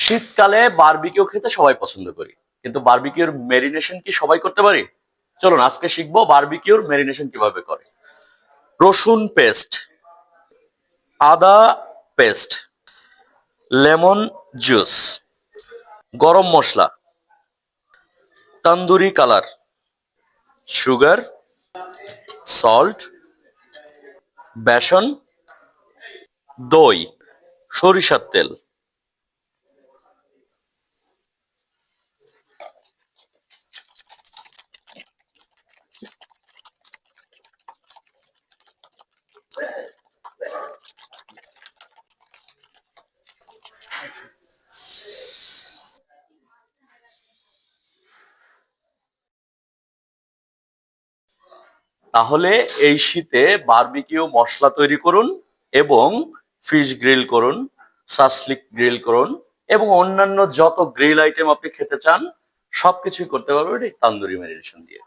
শীতকালে বারবিকিউ খেতে সবাই পছন্দ করি, কিন্তু বারবিকিউর মেরিনেশন কি সবাই করতে পারি? চলুন আজকে শিখবো বারবিকিউর মেরিনেশন কিভাবে করে। রসুন পেস্ট, আদা পেস্ট, লেমন জুস, গরম মশলা, তন্দুরি কালার, সুগার, সল্ট, বেসন, দই, সরিষার তেল। তাহলে এই শীতে বারবিকিউ মশলা তৈরি করুন এবং ফিশ গ্রিল করুন, সাসলিক গ্রিল করুন এবং অন্যান্য যত গ্রিল আইটেম আপনি খেতে চান সবকিছুই করতে পারবেন এই তান্দুরি ম্যারিনেশন দিয়ে।